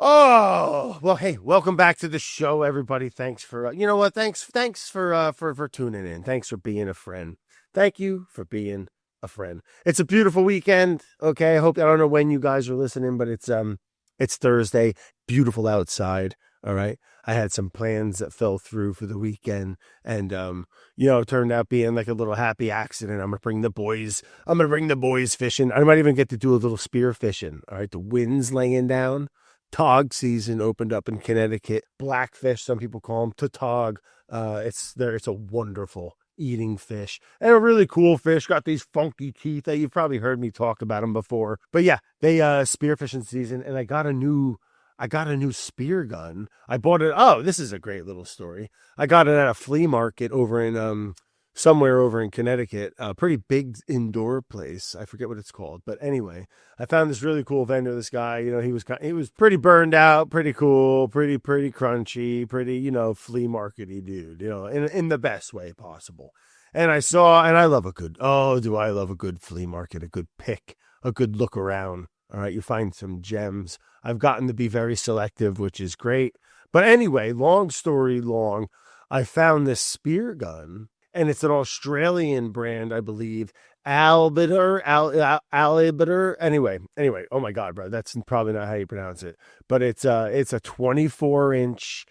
Oh, well, hey, welcome back to the show, everybody. Thanks for, thanks for tuning in. Thanks for being a friend. Thank you for being a friend. It's a beautiful weekend. Okay. I don't know when you guys are listening, but it's Thursday. Beautiful outside. All right. I had some plans that fell through for the weekend and, it turned out being like a little happy accident. I'm going to bring the boys fishing. I might even get to do a little spear fishing. All right. The wind's laying down. Tog season opened up in Connecticut. Blackfish, some people call them tautog. It's a wonderful eating fish and a really cool fish. Got these funky teeth that you've probably heard me talk about them before. But yeah, they spearfishing season, and I got a new spear gun. I bought it. Oh, this is a great little story. I got it at a flea market over in somewhere over in Connecticut, a pretty big indoor place. I forget what it's called, but anyway, I found this really cool vendor. This guy, he was pretty burned out, pretty cool, pretty crunchy, pretty, flea markety dude, in the best way possible. And I love do I love a good flea market, a good pick, a good look around. All right, you find some gems. I've gotten to be very selective, which is great. But anyway, long story long, I found this spear gun. And it's an Australian brand, I believe. Albiter. Anyway. Oh my God, bro. That's probably not how you pronounce it. But it's a 24-inch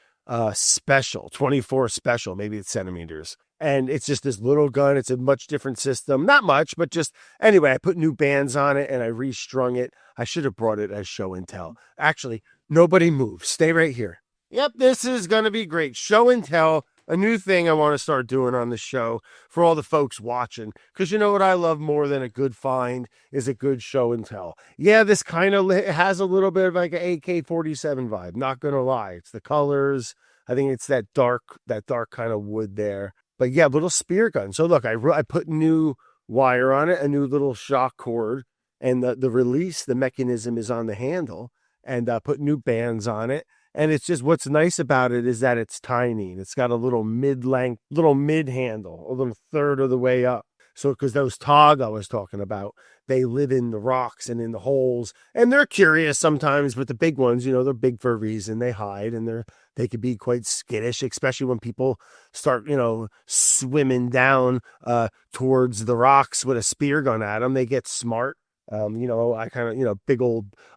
special, 24 special. Maybe it's centimeters. And it's just this little gun. It's a much different system. Not much, but just, anyway, I put new bands on it and I restrung it. I should have brought it as show and tell. Actually, nobody move. Stay right here. Yep, this is going to be great. Show and tell. A new thing I want to start doing on the show for all the folks watching. Because you know what I love more than a good find is a good show and tell. Yeah, this kind of has a little bit of like an AK-47 vibe. Not going to lie. It's the colors. I think it's that dark kind of wood there. But yeah, little spear gun. So look, I put new wire on it, a new little shock cord. And the release, the mechanism is on the handle. And put new bands on it. And it's just, what's nice about it is that it's tiny. It's got a little mid handle, a little third of the way up. So, because those tog I was talking about, they live in the rocks and in the holes, and they're curious sometimes. But the big ones, they're big for a reason. They hide, and they could be quite skittish, especially when people start, swimming down towards the rocks with a spear gun at them. They get smart. I kind of,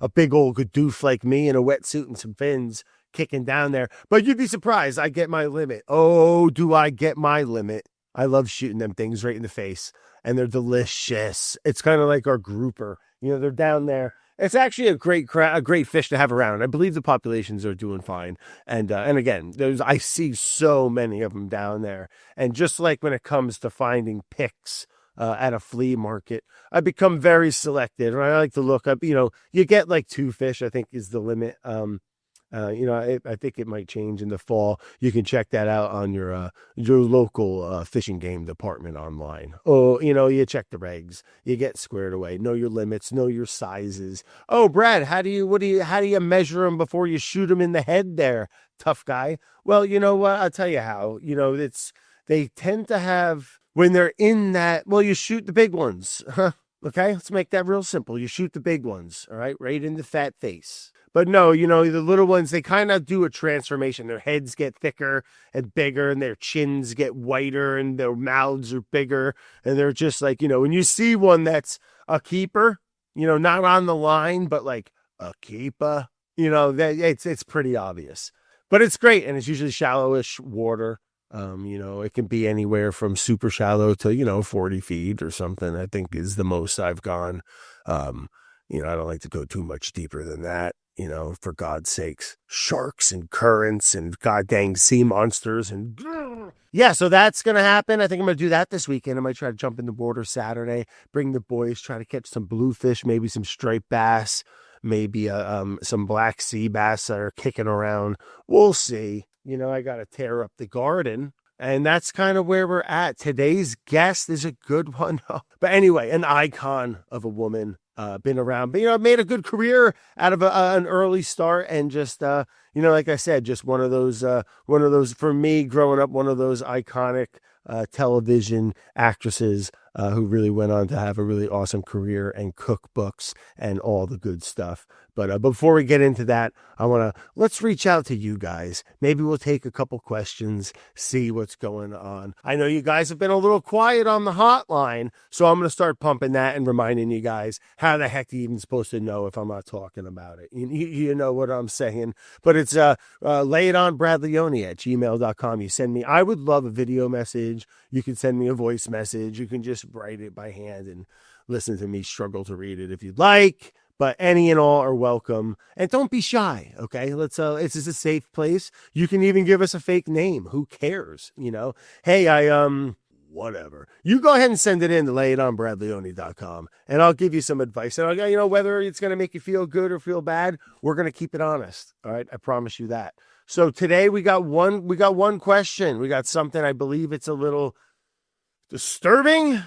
a big old goof like me in a wetsuit and some fins kicking down there. But you'd be surprised. I get my limit. Oh, do I get my limit? I love shooting them things right in the face, and they're delicious. It's kind of like our grouper. They're down there. It's actually a great fish to have around. I believe the populations are doing fine. And again, I see so many of them down there. And just like when it comes to finding picks, at a flea market, I become very selective, and I like to look up, you get like 2 fish, I think is the limit. I think it might change in the fall. You can check that out on your local fishing game department online. Oh, you check the regs, you get squared away, know your limits, know your sizes. Oh, Brad, how do you measure them before you shoot them in the head there, tough guy? Well, you know what? I'll tell you how. They tend to have, when they're in that, well, you shoot the big ones. Okay, let's make that real simple. You shoot the big ones, all right, right in the fat face. But no, the little ones, they kind of do a transformation. Their heads get thicker and bigger, and their chins get whiter, and their mouths are bigger. And they're just like, when you see one that's a keeper, not on the line, but like a keeper, it's pretty obvious. But it's great, and it's usually shallowish water. It can be anywhere from super shallow to, 40 feet or something, I think is the most I've gone. I don't like to go too much deeper than that, for God's sakes. Sharks and currents and god dang sea monsters. And yeah, so that's going to happen. I think I'm going to do that this weekend. I might try to jump in the water Saturday, bring the boys, try to catch some bluefish, maybe some striped bass, maybe some black sea bass that are kicking around. We'll see. I got to tear up the garden, and that's kind of where we're at. Today's guest is a good one. But anyway, an icon of a woman, been around, but, made a good career out of an early start, and just, like I said, just one of those, for me growing up, one of those iconic television actresses who really went on to have a really awesome career, and cookbooks and all the good stuff. But before we get into that, let's reach out to you guys. Maybe we'll take a couple questions, see what's going on. I know you guys have been a little quiet on the hotline, so I'm going to start pumping that and reminding you guys, how the heck are you even supposed to know if I'm not talking about it? You know what I'm saying. But it's layitonbradleone at gmail.com. You send me, I would love a video message. You can send me a voice message. You can just write it by hand and listen to me struggle to read it if you'd like. But any and all are welcome. And don't be shy, okay? This is a safe place. You can even give us a fake name. Who cares? Hey, whatever. You go ahead and send it in to layitonbradleone.com, and I'll give you some advice. And whether it's going to make you feel good or feel bad, we're going to keep it honest. All right? I promise you that. So today we got one question. We got something, I believe it's a little disturbing.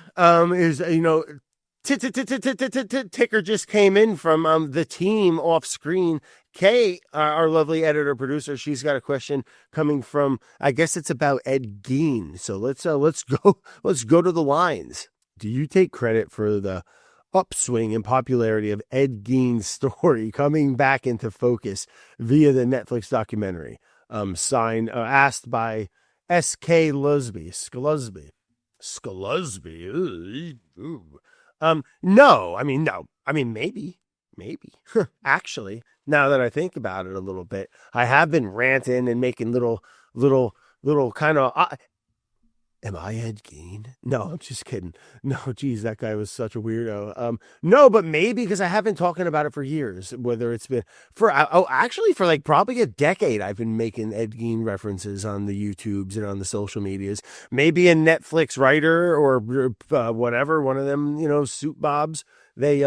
Ticker just came in from the team off screen. Kay, our lovely editor producer, she's got a question coming from, I guess it's about Ed Gein. So let's go to the lines. Do you take credit for the upswing in popularity of Ed Gein's story coming back into focus via the Netflix documentary? Asked by S.K. Scalusby. Ooh. No. I mean, maybe. Actually, now that I think about it a little bit, I have been ranting and making little kind of. Am I Ed Gein? No, I'm just kidding. No, geez, that guy was such a weirdo. No, but maybe because I have been talking about it for years, whether it's been for like probably a decade, I've been making Ed Gein references on the YouTubes and on the social medias. Maybe a Netflix writer or whatever, one of them, suit bobs. They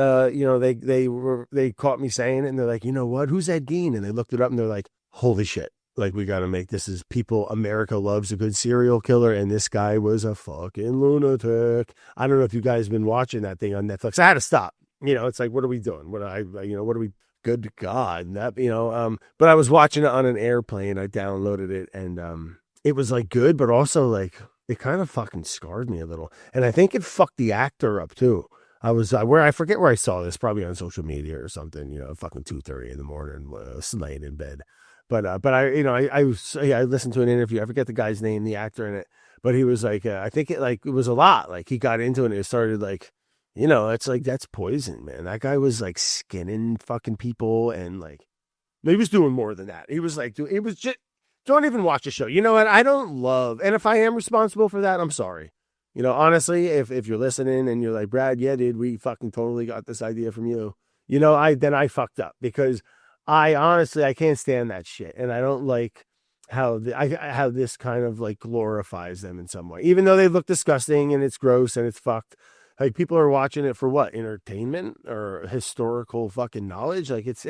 caught me saying it, and they're like, you know what? Who's Ed Gein? And they looked it up, and they're like, holy shit. Like, we got to make this as people, America loves a good serial killer, and this guy was a fucking lunatic. I don't know if you guys have been watching that thing on Netflix. I had to stop. It's like, what are we doing? What are we, good God. That, but I was watching it on an airplane. I downloaded it, and it was like good, but also like, it kind of fucking scarred me a little. And I think it fucked the actor up too. I forget where I saw this, probably on social media or something, fucking 2:30 in the morning, laying in bed. But I listened to an interview. I forget the guy's name, the actor in it, but he was like, I think it was a lot. Like, he got into it and it started like, it's like, that's poison, man. That guy was like skinning fucking people, and like, he was doing more than that. He was like, it was just, don't even watch the show. You know what? I don't love, and if I am responsible for that, I'm sorry. Honestly, if you're listening and you're like, Brad, yeah, dude, we fucking totally got this idea from you. I fucked up, because I can't stand that shit. And I don't like how this kind of like glorifies them in some way, even though they look disgusting and it's gross and it's fucked. Like, people are watching it for what? Entertainment or historical fucking knowledge? Like, it's,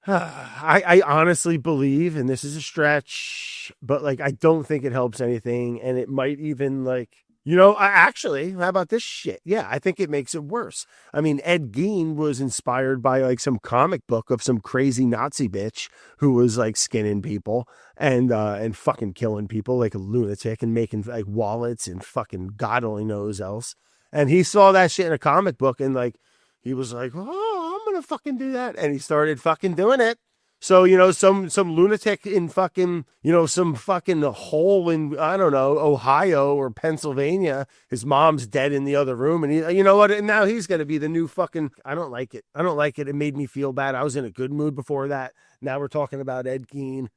I honestly believe, and this is a stretch, but like, I don't think it helps anything. And it might even like, actually, how about this shit? Yeah, I think it makes it worse. I mean, Ed Gein was inspired by like some comic book of some crazy Nazi bitch who was like skinning people and fucking killing people like a lunatic and making like wallets and fucking God only knows else. And he saw that shit in a comic book, and like, he was like, oh, I'm going to fucking do that. And he started fucking doing it. So, some lunatic in fucking, some fucking hole in, I don't know, Ohio or Pennsylvania, his mom's dead in the other room. And he, you know what? And now he's going to be the new fucking, I don't like it. It made me feel bad. I was in a good mood before that. Now we're talking about Ed Gein.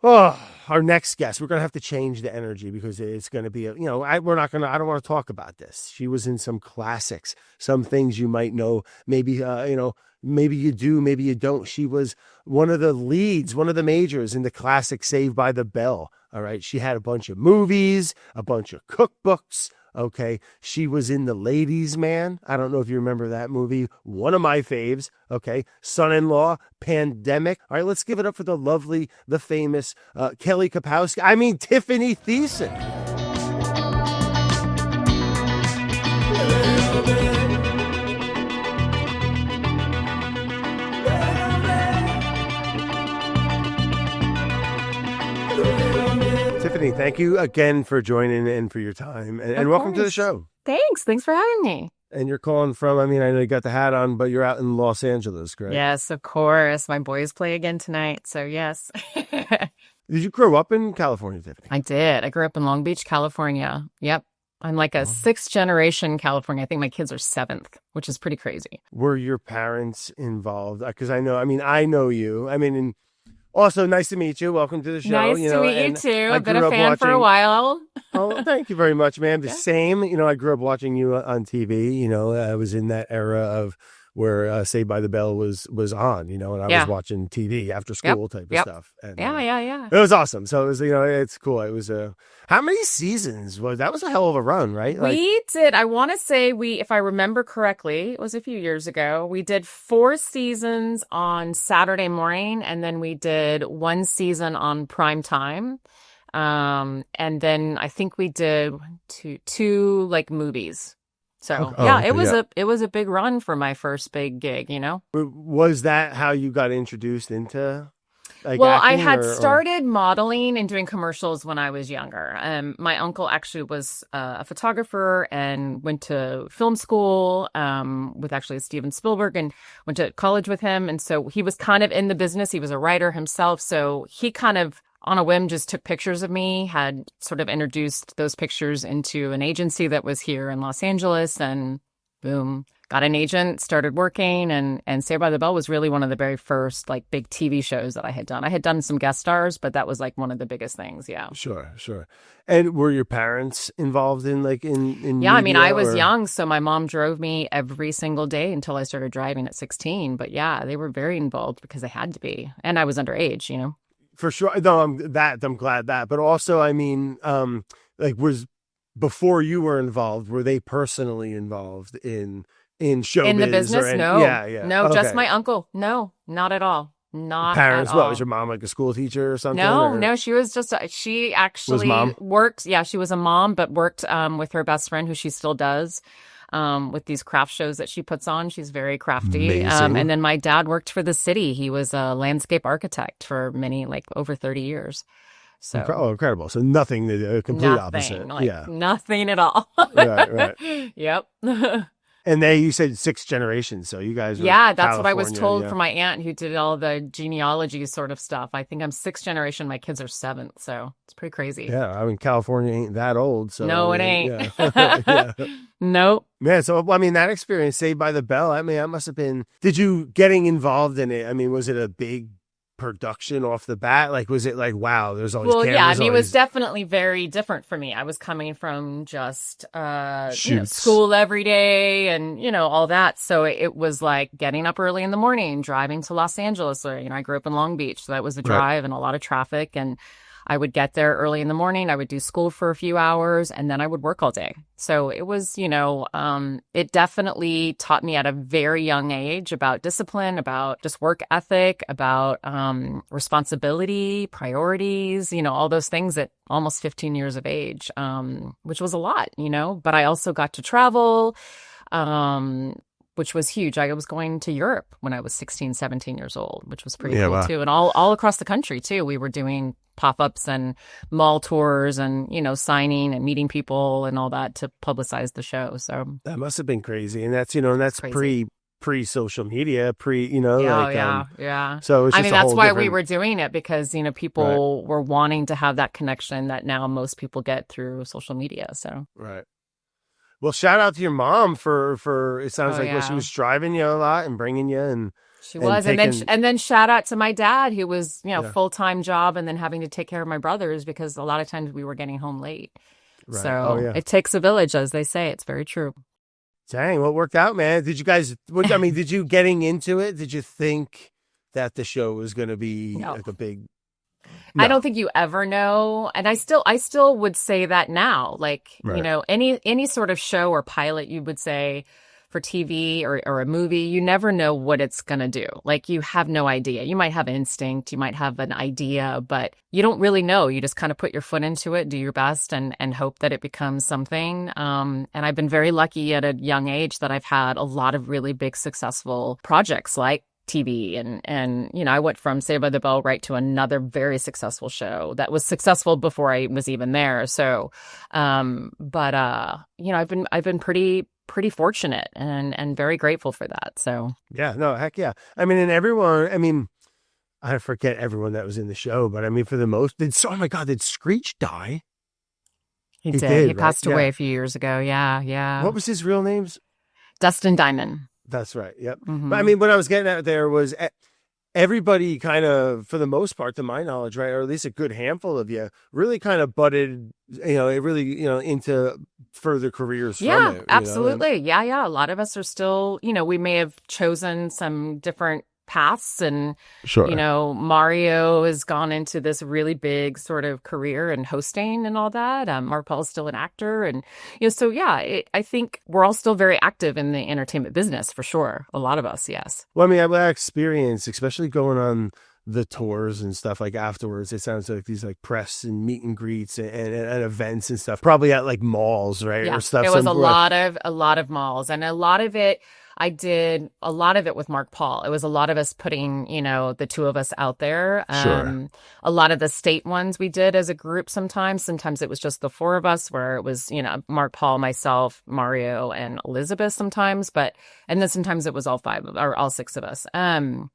Oh, our next guest, we're going to have to change the energy, because it's going to be, I don't want to talk about this. She was in some classics, some things you might know, maybe, maybe you do, maybe you don't. She was one of the leads, one of the majors in the classic Saved by the Bell. All right. She had a bunch of movies, a bunch of cookbooks. Okay. She was in The Ladies' Man. I don't know if you remember that movie. One of my faves. Okay. Son-in-Law, Pandemic. All right. Let's give it up for the lovely, the famous Kelly Kapowski. Tiffani Thiessen. Tiffani, thank you again for joining and for your time. And welcome to the show. Thanks for having me. And you're calling from, I know you got the hat on, but you're out in Los Angeles, correct? Yes, of course. My boys play again tonight, so yes. Did you grow up in California, Tiffani? I did. I grew up in Long Beach, California. Yep. I'm like a sixth generation California. I think my kids are seventh, which is pretty crazy. Were your parents involved? Because I know you. And also, nice to meet you. Welcome to the show. Nice to meet you too. I've been a fan for a while. Oh, thank you very much, man. The same. I grew up watching you on TV. I was in that era of where Saved by the Bell was on, and I was watching TV after school type of stuff. And, yeah. It was awesome. So it was, it's cool. It was how many seasons that was a hell of a run, right? We did. I want to say if I remember correctly, it was a few years ago. We did 4 seasons on Saturday morning, and then we did 1 season on prime time. And then I think we did two like movies. So it was a big run for my first big gig, Was that how you got introduced into acting, I had started modeling and doing commercials when I was younger. My uncle actually was a photographer and went to film school with actually Steven Spielberg and went to college with him. And so he was kind of in the business. He was a writer himself. So he kind of on a whim just took pictures of me, had sort of introduced those pictures into an agency that was here in Los Angeles, and boom, got an agent, started working, and Saved by the Bell was really one of the very first like big TV shows that I had done. I had done some guest stars, but that was like one of the biggest things. Yeah. Sure. And were your parents involved in Yeah, media, I was young, so my mom drove me every single day until I started driving at 16. But yeah, they were very involved because they had to be, and I was underage, For sure. No, I'm glad that. But also, was before you were involved, were they personally involved in showbiz? In the business? No. Yeah. No, okay. Just my uncle. No, not at all. Not parents. at all. What, was your mom like a school teacher or something? No, she was just she actually worked. Yeah, she was a mom, but worked with her best friend, who she still does. With these craft shows that she puts on. She's very crafty. And then my dad worked for the city. He was a landscape architect for over 30 years. So incredible. So nothing, complete opposite. Nothing at all. Right. Yep. And you said 6 generations, so you guys are that's California, what I was told from my aunt who did all the genealogy sort of stuff. I think I'm 6th generation. My kids are 7th, so it's pretty crazy. Yeah, California ain't that old. So no, it ain't. Yeah. Nope. Man, so that experience, Saved by the Bell, that must have been. Did you getting involved in it? Was it a big production off the bat? Was it like, wow, there's all these cameras? It was definitely very different for me. I was coming from just school every day and all that, so it was like getting up early in the morning, driving to Los Angeles, or I grew up in Long Beach, so that was a drive and a lot of traffic, and I would get there early in the morning. I would do school for a few hours, and then I would work all day. So it was, it definitely taught me at a very young age about discipline, about just work ethic, about responsibility, priorities, all those things at almost 15 years of age, which was a lot, But I also got to travel, which was huge. I was going to Europe when I was 16, 17 years old, which was pretty cool too. And all across the country too. We were doing pop-ups and mall tours and, signing and meeting people and all that to publicize the show. So that must have been crazy. And that's, that's pre-social media, Yeah. So it's just that's why we were doing it, because, people were wanting to have that connection that now most people get through social media. So. Right. Well, shout out to your mom for it sounds like she was driving you a lot and bringing you and she was. And then shout out to my dad, who was, full-time job and then having to take care of my brothers, because a lot of times we were getting home late. Right. So it takes a village, as they say. It's very true. Dang, well, it worked out, man. Did you guys, did you getting into it? Did you think that the show was going to be like a big... No. I don't think you ever know. And I still would say that now, any sort of show or pilot, you would say, for TV or a movie, you never know what it's going to do. You have no idea. You might have instinct, you might have an idea, but you don't really know. You just kind of put your foot into it, do your best, and hope that it becomes something. And I've been very lucky at a young age that I've had a lot of really big, successful projects like TV and I went from Saved by the Bell right to another very successful show that was successful before I was even there. So, but I've been pretty fortunate and very grateful for that. So yeah, no, heck yeah. I mean, and everyone, I mean, I forget everyone that was in the show, but I mean, for the most, oh my God, did Screech die? He did. He passed away a few years ago. Yeah, yeah. What was his real name? Dustin Diamond. That's right. Yep. Mm-hmm. But I mean, what I was getting at there was everybody kind of, for the most part, to my knowledge, right, or at least a good handful of you, really kind of butted, it really, into further careers from it. Absolutely. Yeah. A lot of us are still, we may have chosen some different paths and sure. Mario has gone into this really big sort of career and hosting and all that. Mark Paul's still an actor and so I think we're all still very active in the entertainment business for sure, a lot of us. Yes. Well, I mean, I experience, especially going on the tours and stuff, like afterwards, it sounds like these like press and meet and greets and events and stuff, probably at like malls, right? Yeah. Or stuff. It was a lot of malls, and a lot of it I did a lot of it with Mark Paul. It was a lot of us putting, the two of us out there. Sure. A lot of the state ones we did as a group sometimes. Sometimes it was just the four of us where it was, Mark Paul, myself, Mario, and Elizabeth sometimes. And then sometimes it was all all six of us. And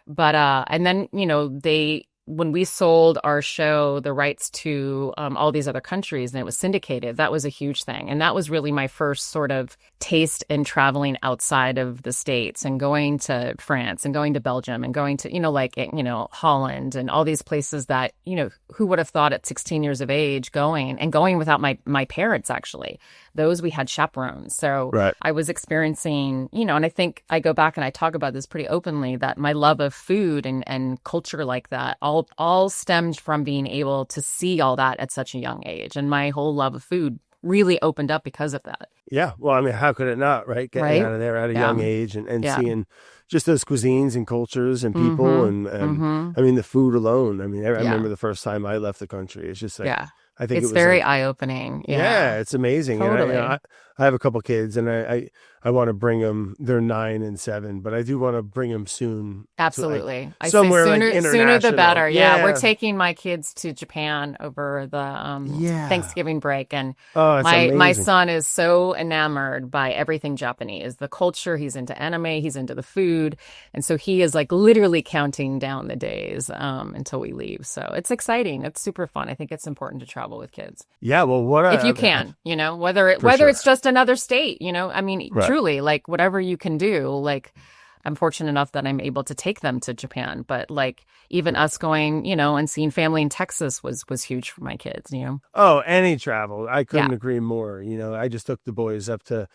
then, when we sold our show, the rights to all these other countries, and it was syndicated, that was a huge thing. And that was really my first sort of taste in traveling outside of the States and going to France and going to Belgium and going to, Holland and all these places that, who would have thought at 16 years of age going without my parents, actually. Those we had chaperones. So right. I was experiencing, and I think I go back and I talk about this pretty openly, that my love of food and culture like that all stemmed from being able to see all that at such a young age. And my whole love of food really opened up because of that. Yeah. Well, I mean, how could it not, right? Getting out of there at a young age and seeing just those cuisines and cultures and people and I mean, the food alone. I mean, I remember the first time I left the country. It's just like, I think it's very eye-opening. Yeah, it's amazing. Totally. And I have a couple kids, and I want to bring them. They're 9 and 7, but I do want to bring them soon. Absolutely. I somewhere say like sooner the better. Yeah, we're taking my kids to Japan over the Thanksgiving break, and my son is so enamored by everything Japanese, the culture. He's into anime. He's into the food, and so he is like literally counting down the days until we leave. So it's exciting. It's super fun. I think it's important to travel with kids. Yeah, well, if you can, whether it's just another state, I mean, truly, like whatever you can do. Like, I'm fortunate enough that I'm able to take them to Japan, but like even us going, and seeing family in Texas was huge for my kids. Oh, any travel, I couldn't agree more. I just took the boys up to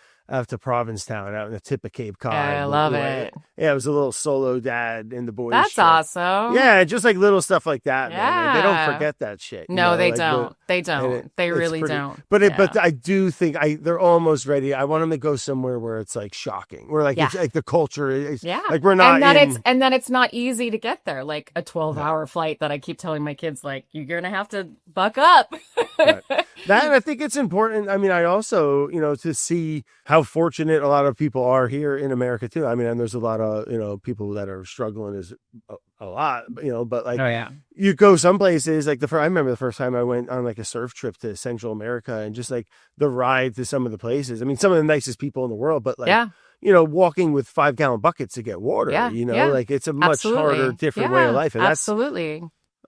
Provincetown out in the tip of Cape Cod. I love it. Yeah, it was a little solo dad and the boys. That's trip. Awesome. Yeah, just like little stuff like that. Yeah. Man. They don't forget that shit. No, they don't. They don't. They really don't. But I do think they're almost ready. I want them to go somewhere where it's like shocking, where like it's like the culture is like we're not. And then it's not easy to get there. Like a 12-hour flight that I keep telling my kids, like you're gonna have to buck up. Right. That I think it's important. I mean, I also to see how fortunate a lot of people are here in America too. I mean, and there's a lot of people that are struggling is a lot, but like you go some places like I remember the first time I went on like a surf trip to Central America and just like the ride to some of the places. I mean, some of the nicest people in the world, but like walking with 5-gallon buckets to get water. Like it's a much harder, different way of life, and that's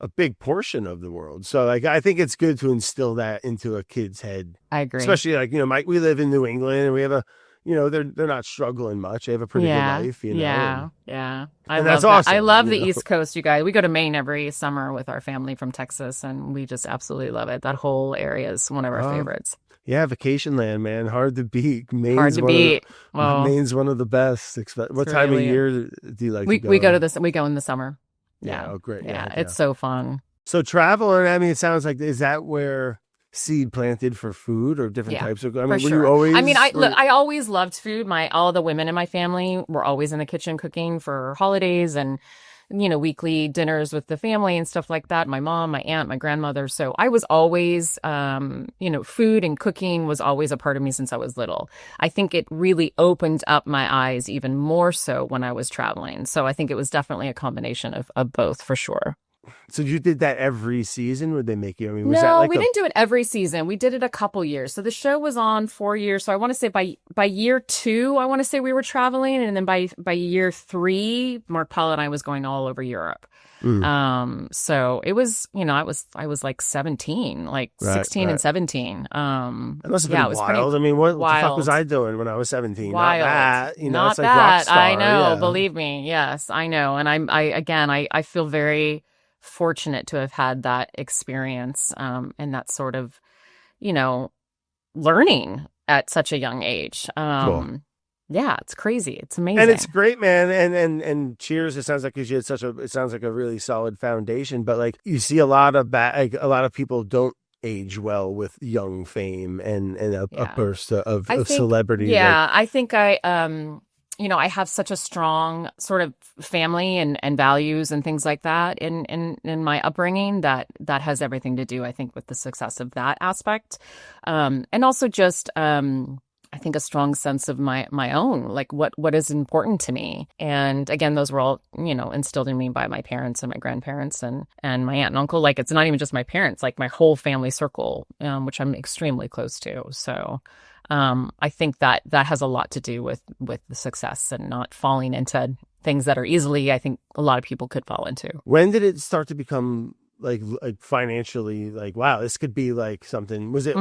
a big portion of the world. So like I think it's good to instill that into a kid's head. I agree. Especially like we live in New England and we have a they're not struggling much. They have a pretty good life, Yeah. I love that's that. awesome. I love the East Coast, you guys. We go to Maine every summer with our family from Texas, and we just absolutely love it. That whole area is one of our favorites. Yeah, vacation land, man. Hard to beat. Maine's Hard to beat. Maine's one of the best. What time of year do you like to go? We go in the summer. Yeah. Oh, great. Yeah, it's so fun. So travel, and I mean, it sounds like, is that where seed planted for food or different types of? I mean, sure. You always? I mean, I always loved food. All the women in my family were always in the kitchen cooking for holidays, and weekly dinners with the family and stuff like that. My mom, my aunt, my grandmother. So I was always, food and cooking was always a part of me since I was little. I think it really opened up my eyes even more so when I was traveling. So I think it was definitely a combination of both for sure. So you did that every season? Would they make you? I mean, was No, that like we didn't do it every season. We did it a couple years. So the show was on 4 years. So I want to say by year 2, I want to say we were traveling, and then by year 3, Mark Paul and I was going all over Europe. So it was, I was like 17, like 16 and 17. It must have been wild. I mean, what the fuck was I doing when I was 17? Wild. Not that, Not it's like that. Rockstar, I know. yeah. Believe me. Yes, I know. And I feel very fortunate to have had that experience, and that sort of, learning at such a young age. Cool. Yeah, it's crazy. It's amazing. And it's great, man. And cheers. It sounds like you had it sounds like a really solid foundation, but like you see a lot of a lot of people don't age well with young fame and a burst of celebrity. Yeah. I think I have such a strong sort of family and values and things like that in my upbringing that has everything to do, I think, with the success of that aspect. And also just, I think, a strong sense of my own, like what is important to me. And again, those were all, instilled in me by my parents and my grandparents and my aunt and uncle. Like, it's not even just my parents, like my whole family circle, which I'm extremely close to. So I think that has a lot to do with the success and not falling into things that are easily, I think, a lot of people could fall into. When did it start to become like financially like, wow, this could be like something? Was it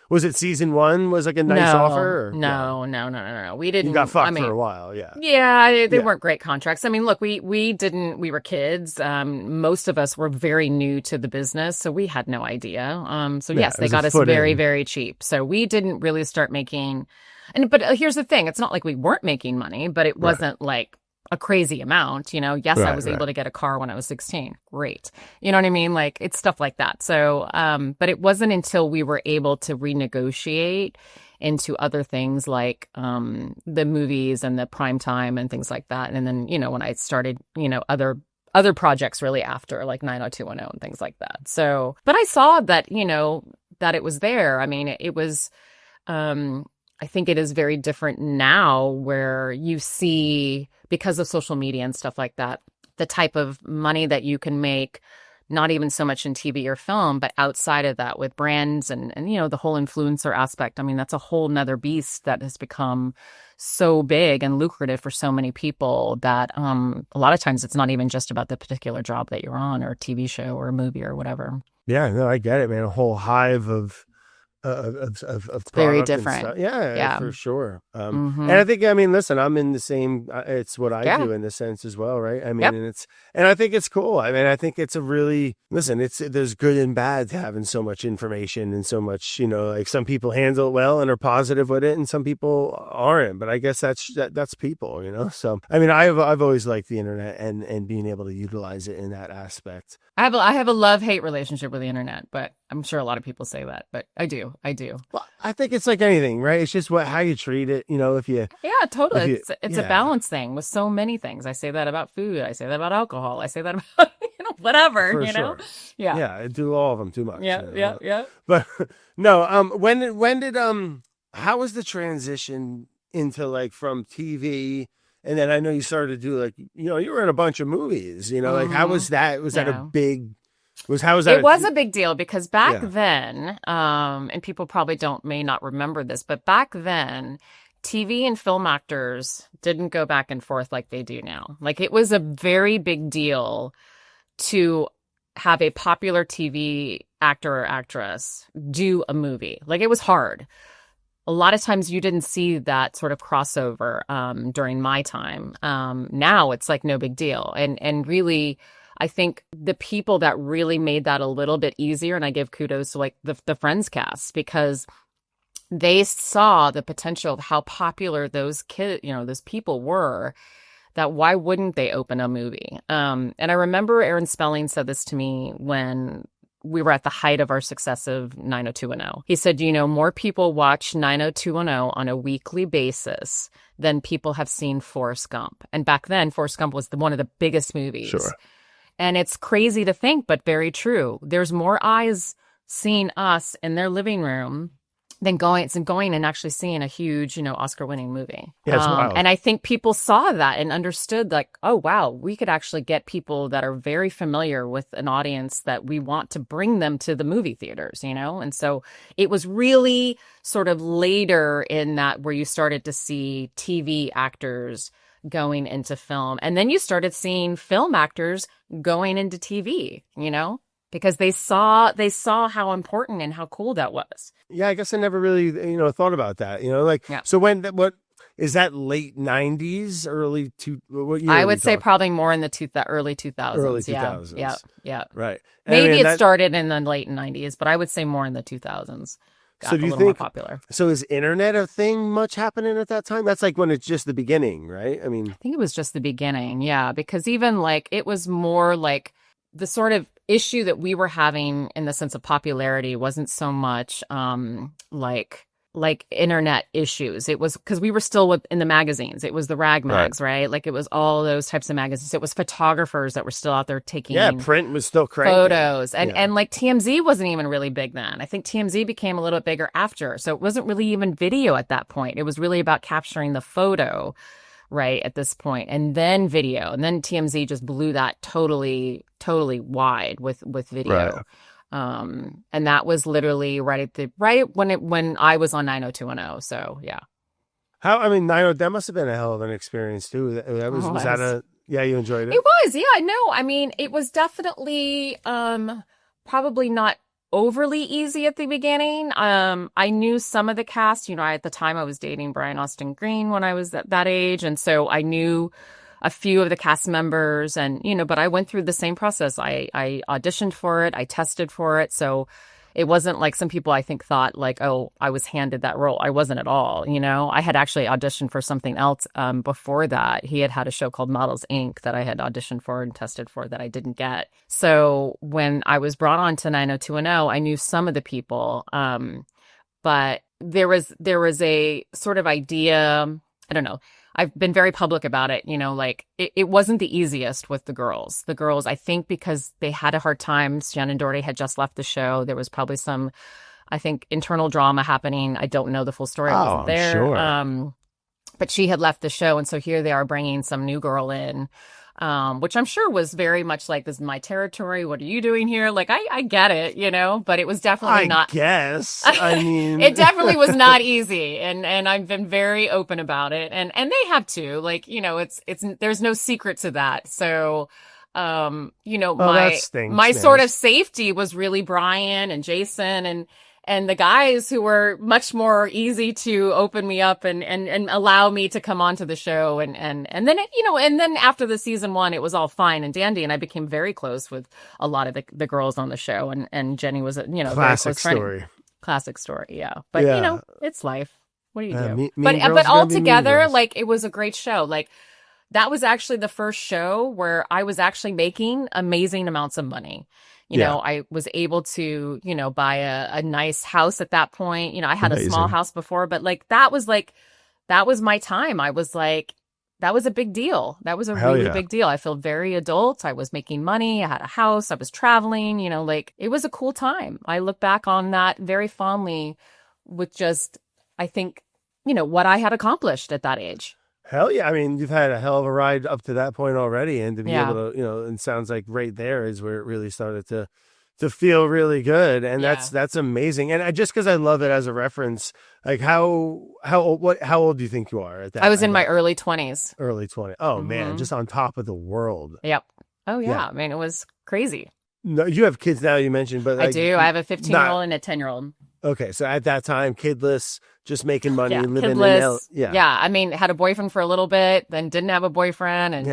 was it season 1 was like a nice offer? Or? No. We didn't. You got fucked for a while. Yeah. Yeah. They weren't great contracts. I mean, look, we were kids. Most of us were very new to the business, so we had no idea. Yes, they got us very, very cheap. So we didn't really start making, but here's the thing. It's not like we weren't making money, but it wasn't like a crazy amount, Yes, I was able to get a car when I was 16. Great. You know what I mean? Like, it's stuff like that. So, but it wasn't until we were able to renegotiate into other things like the movies and the prime time and things like that. And then, when I started, other projects really after, like 90210 and things like that. So, but I saw that, that it was there. I mean, it was, I think it is very different now where you see, because of social media and stuff like that, the type of money that you can make, not even so much in TV or film, but outside of that with brands and the whole influencer aspect. I mean, that's a whole nother beast that has become so big and lucrative for so many people that a lot of times it's not even just about the particular job that you're on or a TV show or a movie or whatever. Yeah, no, I get it, man. A whole hive of very different. Yeah, for sure. And I think, I mean, listen, I'm in the same, it's what I do in the sense as well, right? I mean, and I think it's cool. I mean, I think it's a really, listen, there's good and bad to having so much information and so much, like some people handle it well and are positive with it and some people aren't, but I guess that's people, So, I mean, I've always liked the internet and being able to utilize it in that aspect. I have a love-hate relationship with the internet, but I'm sure a lot of people say that, but I do. Well, I think it's like anything, right? It's just how you treat it, if you... Yeah, totally. It's a balance thing with so many things. I say that about food. I say that about alcohol. I say that about, whatever, For sure. Yeah. Yeah, I do all of them too much. Yeah. But no, when did how was the transition into like from TV? And then I know you started to do like, you were in a bunch of movies, like how was that? Was that a big... How was that? It was a big deal because back then, and people probably may not remember this, but back then, TV and film actors didn't go back and forth like they do now. Like, it was a very big deal to have a popular TV actor or actress do a movie. Like, it was hard. A lot of times you didn't see that sort of crossover during my time. Now it's like no big deal. And really, I think the people that really made that a little bit easier, and I give kudos to like the Friends cast, because they saw the potential of how popular those those people were, that why wouldn't they open a movie? And I remember Aaron Spelling said this to me when we were at the height of our success of 90210. He said, more people watch 90210 on a weekly basis than people have seen Forrest Gump. And back then, Forrest Gump was one of the biggest movies. Sure. And it's crazy to think, but very true. There's more eyes seeing us in their living room than going and actually seeing a huge, Oscar-winning movie. Yeah, it's wild. And I think people saw that and understood, like, oh, wow, we could actually get people that are very familiar with an audience that we want to bring them to the movie theaters, And so it was really sort of later in that where you started to see TV actors going into film. And then you started seeing film actors going into TV, because they saw how important and how cool that was. Yeah, I guess I never really, thought about that. So what is that? Late 90s, what year? I would say probably more in the early 2000s. Early 2000s. Yeah. Right. Maybe it started in the late 90s, but I would say more in the 2000s. So do you think more popular? So is internet a thing much happening at that time? That's like when it's just the beginning, right? I think it was just the beginning. Yeah, because even it was more like the sort of issue that we were having in the sense of popularity wasn't so much like internet issues. It was because we were still in the magazines. It was the rag mags, right? Like it was all those types of magazines. It was photographers that were still out there taking print was still cranking. Photos. And like TMZ wasn't even really big then. I think TMZ became a little bit bigger after. So it wasn't really even video at that point. It was really about capturing the photo, right, at this point, and then video. And then TMZ just blew that totally wide with video. Right. And that was literally right when I was on 90210. So yeah. That must have been a hell of an experience too. You enjoyed it? It was, yeah. No, it was definitely probably not overly easy at the beginning. I knew some of the cast. At the time I was dating Brian Austin Green when I was at that age, and so I knew a few of the cast members, and but I went through the same process. I auditioned for it, I tested for it, so it wasn't like some people I think thought like, oh, I was handed that role. I wasn't at all. I had actually auditioned for something else before that. He had a show called Models Inc. that I had auditioned for and tested for that I didn't get. So when I was brought on to 90210, I knew some of the people, but there was a sort of idea. I don't know. I've been very public about it, it wasn't the easiest with the girls. The girls, I think because they had a hard time, Shannon Doherty had just left the show. There was probably some, I think, internal drama happening. I don't know the full story. I wasn't there. Sure. But she had left the show. And so here they are bringing some new girl in, which I'm sure was very much like, this is my territory. What are you doing here? Like, I get it, but it was definitely not. I guess. It definitely was not easy. And I've been very open about it. And they have too. Like, it's there's no secret to that. So, my sort of safety was really Brian and Jason and the guys who were much more easy to open me up and allow me to come onto the show. And then, and then after the season 1, it was all fine and dandy. And I became very close with a lot of the girls on the show. And Jenny was, classic very close story. Friend. Classic story. Yeah. But, it's life. What do you do? But altogether, like, it was a great show. Like, that was actually the first show where I was actually making amazing amounts of money. I was able to, buy a nice house at that point. I had a small house before, but that was my time. I was like, that was a big deal. That was a really big deal. I feel very adult. I was making money. I had a house. I was traveling, it was a cool time. I look back on that very fondly with just, I think, what I had accomplished at that age. Hell yeah. You've had a hell of a ride up to that point already. And to be able to, it sounds like right there is where it really started to feel really good. And that's amazing. And just because I love it as a reference, like how old do you think you are at that? I was in my early 20s. Early 20s. Oh, man. Just on top of the world. Yep. Oh, yeah. It was crazy. No, you have kids now, you mentioned, but I do. I have a 15-year-old and a 10-year-old. Okay, so at that time, kidless, just making money, living kidless, had a boyfriend for a little bit, then didn't have a boyfriend, and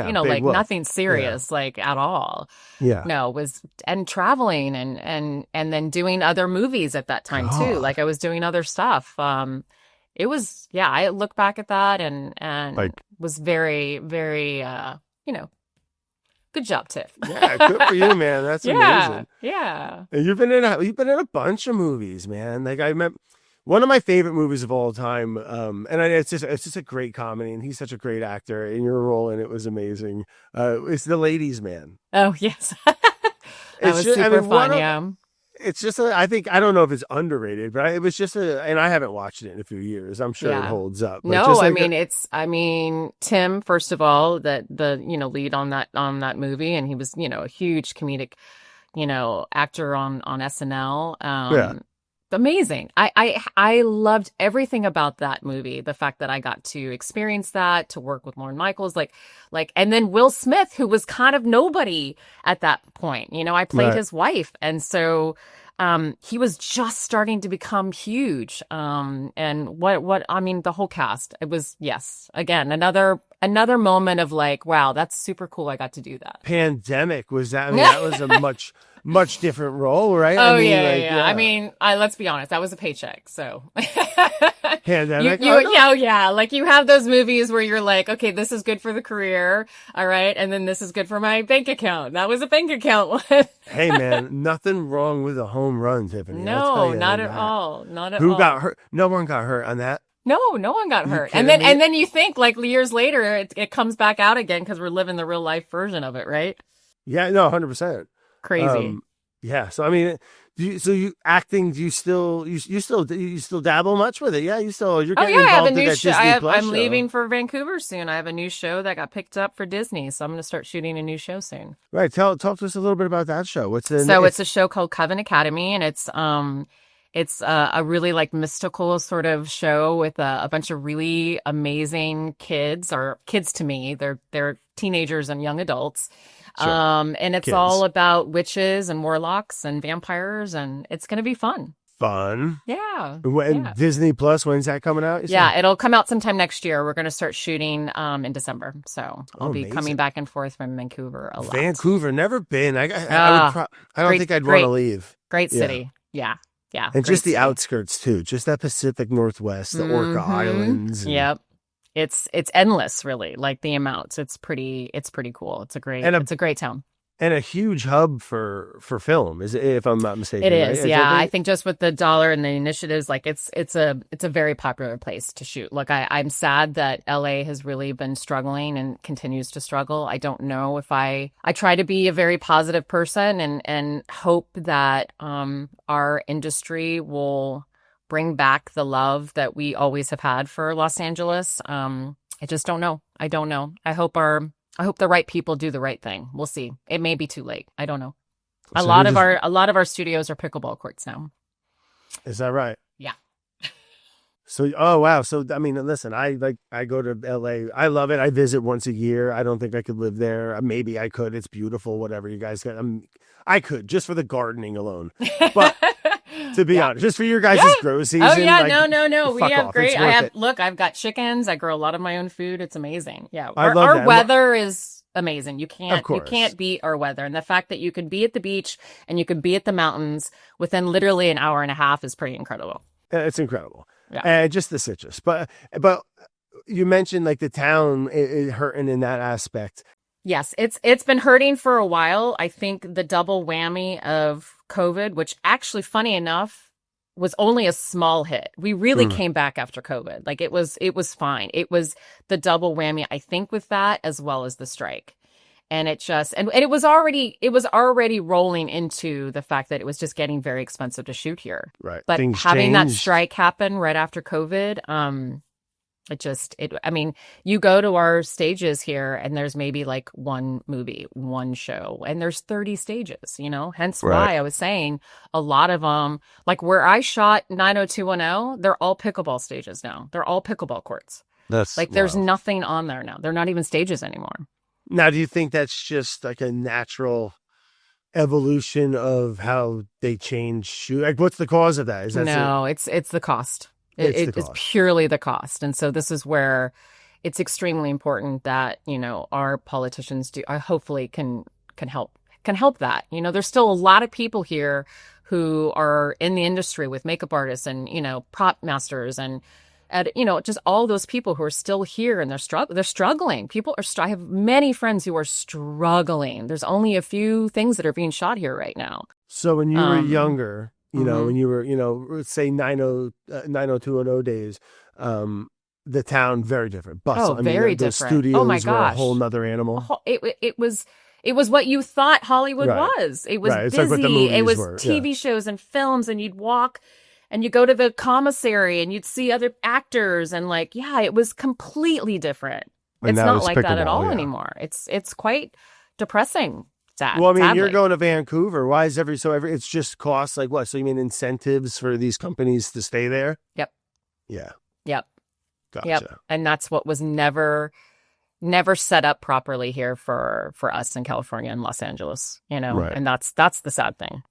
nothing serious, at all. Yeah, no, and traveling and then doing other movies at that time too. Like I was doing other stuff. It was I look back at that and was very very Good job, Tiff. Yeah, good for you, man. That's amazing. Yeah. And you've been in a bunch of movies, man. Like I remember one of my favorite movies of all time, it's just a great comedy, and he's such a great actor. And your role in it was amazing. It's The Ladies Man. Oh yes, that was super fun. Yeah. It's just I don't know if it's underrated, but it was just and I haven't watched it in a few years. I'm sure it holds up. But no, I mean, Tim, first of all, the lead on that movie, and he was, a huge comedic, actor on SNL. Amazing. I loved everything about that movie. The fact that I got to experience that, to work with Lorne Michaels, and then Will Smith, who was kind of nobody at that point. I played his wife. And so, he was just starting to become huge. And the whole cast, it was, yes, again, another moment of like, wow, that's super cool. I got to do that. Pandemic was that. I mean, that was a much different role, right? Oh, yeah. I mean, let's be honest, that was a paycheck. So pandemic. Yeah. Like you have those movies where you're like, okay, this is good for the career. All right. And then this is good for my bank account. That was a bank account one. Hey man, nothing wrong with a home run, Tiffani. No, not at all. Not at all. Who got hurt? No one got hurt on that. No one got hurt. And then you think like years later, it comes back out again because we're living the real life version of it, right? Yeah, no, 100%. Crazy. Yeah. So I mean, do you still dabble much with it? Yeah, you're getting involved I have a in new that show. Disney Plus I'm show. leaving for Vancouver soon. I have a new show that got picked up for Disney, so I'm going to start shooting a new show soon. Right. Talk to us a little bit about that show. It's a show called Coven Academy, and it's a really like mystical sort of show with a bunch of really amazing kids, or kids to me. They're teenagers and young adults. Sure. And it's all about witches and warlocks and vampires, and it's going to be fun. Yeah. Disney Plus, when's that coming out? Yeah, it'll come out sometime next year. We're going to start shooting in December. So I'll be coming back and forth from Vancouver a lot. Vancouver, never been. I don't think I'd want to leave. Great city. Yeah. And just the outskirts too. Just that Pacific Northwest, the Orca Islands. Yep. It's endless, really. Like the amounts. It's pretty cool. It's a great town. And a huge hub for film, if I'm not mistaken. It is, right? yeah. I think just with the dollar and the initiatives, like it's a very popular place to shoot. Look, I'm sad that LA has really been struggling and continues to struggle. I don't know if I try to be a very positive person and hope that our industry will bring back the love that we always have had for Los Angeles. I just don't know. I don't know. I hope the right people do the right thing. We'll see. It may be too late. I don't know. A lot of our studios are pickleball courts now. Is that right? Yeah. So, oh wow. So, I mean, listen, I go to LA. I love it. I visit once a year. I don't think I could live there. Maybe I could. It's beautiful. Whatever you guys got. I could just for the gardening alone. But to be honest, just for your guys' grow season. Oh yeah, no. We have off. great. I've got chickens. I grow a lot of my own food. It's amazing. Yeah, our weather is amazing. You can't beat our weather, and the fact that you can be at the beach and you can be at the mountains within literally an hour and a half is pretty incredible. It's incredible. Yeah, and just the citrus, but you mentioned like the town is hurting in that aspect. Yes, it's been hurting for a while. I think the double whammy of COVID, which actually, funny enough, was only a small hit. We really came back after COVID. Like it was fine. It was the double whammy, I think, with that as well as the strike. And it just and it was already rolling into the fact that it was just getting very expensive to shoot here. Right. But Things having changed. that strike happen right after COVID, I mean, you go to our stages here and there's maybe like one movie, one show, and there's 30 stages, hence why I was saying a lot of them, like where I shot 90210, they're all pickleball stages now. They're all pickleball courts. That's like, there's nothing on there now. They're not even stages anymore. Now, do you think that's just like a natural evolution of how they change shoot? Like, what's the cause of that? It's the cost. It's purely the cost. And so this is where it's extremely important that, our politicians hopefully can help that. There's still a lot of people here who are in the industry with makeup artists and, prop masters and at, you know, just all those people who are still here and they're struggling. I have many friends who are struggling. There's only a few things that are being shot here right now. So when you were younger, you know, Mhm. when you were, you know, say 90210 days, the town, very different. Bustle. Oh, very the different. studios Oh my were a gosh. whole nother animal. It was what you thought Hollywood Right. was. It was Right. It's busy. like what the movies It was were. TV shows and films, and you'd walk and you go to the commissary and you'd see other actors, and like, yeah, it was completely different. And It's now not it's like that at pickleball, all yeah. anymore. It's quite depressing. Sad. Well, I mean, you're sadly. going to Vancouver. Why is it's just costs like what? So you mean incentives for these companies to stay there? Yep. Yeah. Yep. Gotcha. Yep. And that's what was never set up properly here for us in California and Los Angeles, you know. Right. And that's the sad thing.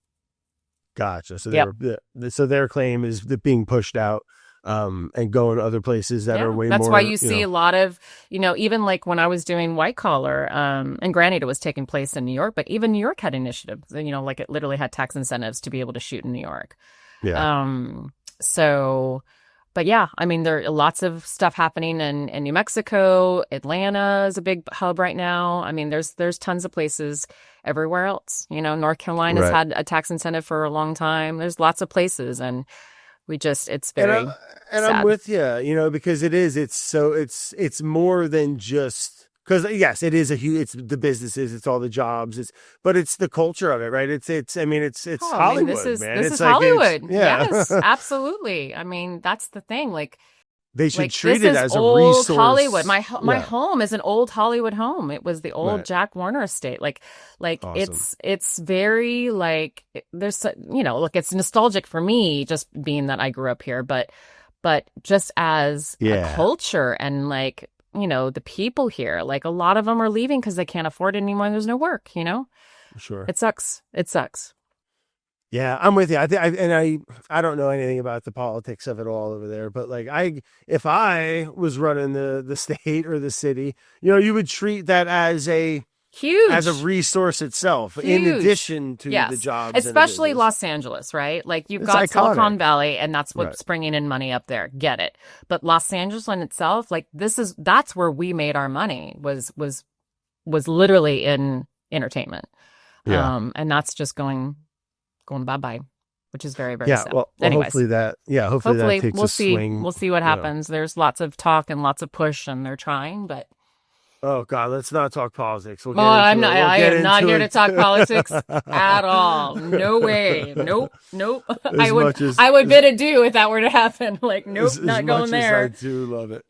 Gotcha. So Yep. so their claim is that being pushed out and going to other places that are way that's more. why you see know. a lot of, you know, even like when I was doing white collar, and granted it was taking place in New York, but even New York had initiatives, you know, like it literally had tax incentives to be able to shoot in New York. Yeah. So, but yeah, I mean, there are lots of stuff happening in New Mexico. Atlanta is a big hub right now. I mean, there's tons of places everywhere else. You know, North Carolina's Right. had a tax incentive for a long time. There's lots of places, and it's very and sad. I'm with you, you know, because it's more than just, because yes, it is it's the businesses, it's all the jobs, but it's the culture of it, right? It's Hollywood, this is man. this It's is like Hollywood. yeah. Yes, absolutely. I mean, that's the thing. Like, They should treat this it is as a old resource. Hollywood. My Yeah. home is an old Hollywood home. It was the old Right. Jack Warner estate. Like Awesome. it's very like there's, you know, look, it's nostalgic for me just being that I grew up here, but just as Yeah. a culture and like, you know, the people here, like a lot of them are leaving because they can't afford it anymore. There's no work, you know. Sure. It sucks. It sucks. Yeah, I'm with you. I don't know anything about the politics of it all over there, but like if I was running the state or the city, you know, you would treat that as a resource itself, in Huge. addition to Yes. the jobs, and the Especially business. Los Angeles, right? Like you've It's got iconic. Silicon Valley, and that's what's Right. bringing in money up there. Get it? But Los Angeles in itself, like that's where we made our money. Was literally in entertainment. Yeah. And that's just going bye-bye, which is very, very Yeah. sad. Well, Anyways, hopefully that takes we'll a see. swing. We'll see what you know. happens. There's lots of talk and lots of push, and they're trying, but. Oh God, let's not talk politics. We'll get I'm into not. it. We'll I get am not into here to it. talk politics at all. No way. Nope. As much as- I would bid adieu if that were to happen. Like, nope, as not much going there. As I do love it.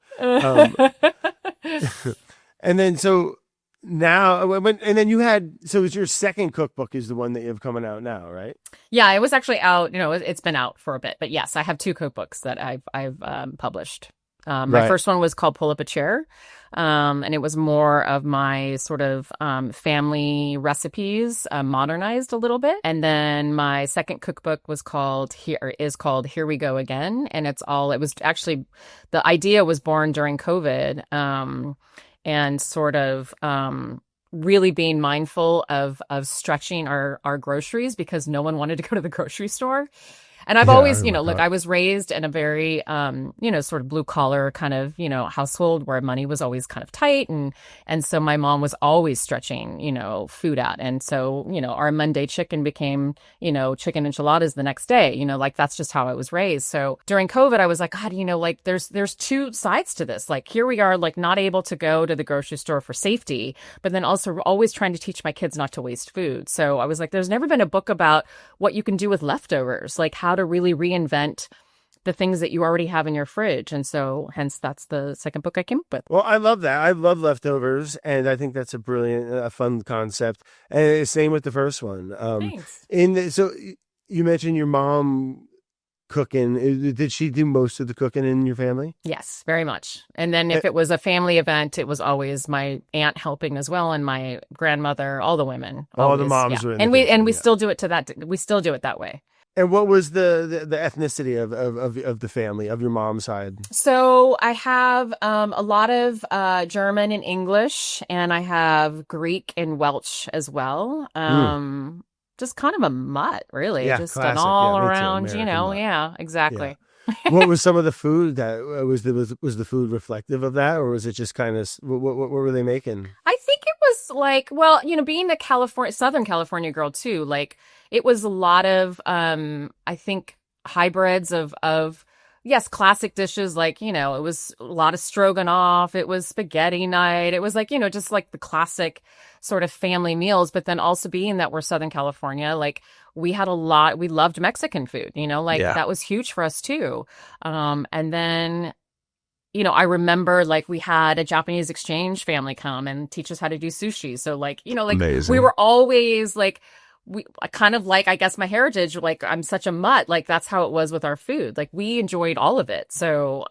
And then so now, and then you had, so it was your second cookbook is the one that you have coming out now, right? Yeah, it was actually out. You know, it's been out for a bit, but yes, I have two cookbooks that I've published. My Right. first one was called Pull Up a Chair. And it was more of my sort of family recipes, modernized a little bit. And then my second cookbook was called Here We Go Again. And it was actually, the idea was born during COVID, and sort of really being mindful of stretching our groceries because no one wanted to go to the grocery store. And I've always, you know, look, I was raised in a very, you know, sort of blue collar kind of, you know, household where money was always kind of tight. And so my mom was always stretching, you know, food out. And so, you know, our Monday chicken became, you know, chicken enchiladas the next day, you know, like that's just how I was raised. So during COVID, I was like, God, you know, like there's two sides to this. Like here we are, like not able to go to the grocery store for safety, but then also always trying to teach my kids not to waste food. So I was like, there's never been a book about what you can do with leftovers, like how to really reinvent the things that you already have in your fridge. And so hence that's the second book I came up with. Well, I love that. I love leftovers, and I think that's a brilliant, fun concept. And same with the first one. Thanks. So you mentioned your mom cooking. Did she do most of the cooking in your family? Yes, very much. And then if it was a family event, it was always my aunt helping as well, and my grandmother, all the women. All the always, moms yeah. were in and the we kitchen, yeah. still do it we still do it that way. And what was the ethnicity of the family, of your mom's side? So I have a lot of German and English, and I have Greek and Welsh as well. Just kind of a mutt, really. Yeah, just classic. an all Yeah, me too. around, you American know. mutt. Yeah, exactly. What was some of the food that was the food reflective of that, or was it just kind of what were they making? I think it was like, well, being a Southern California girl too, like it was a lot of, I think hybrids of, yes, classic dishes. Like, it was a lot of stroganoff. It was spaghetti night. It was like, just like the classic sort of family meals. But then also being that we're Southern California, like we loved Mexican food, like that was huge for us too. And then, I remember like we had a Japanese exchange family come and teach us how to do sushi. So like, like Amazing. we were always like, I kind of like, I guess my heritage, like I'm such a mutt, like that's how it was with our food. Like we enjoyed all of it. So,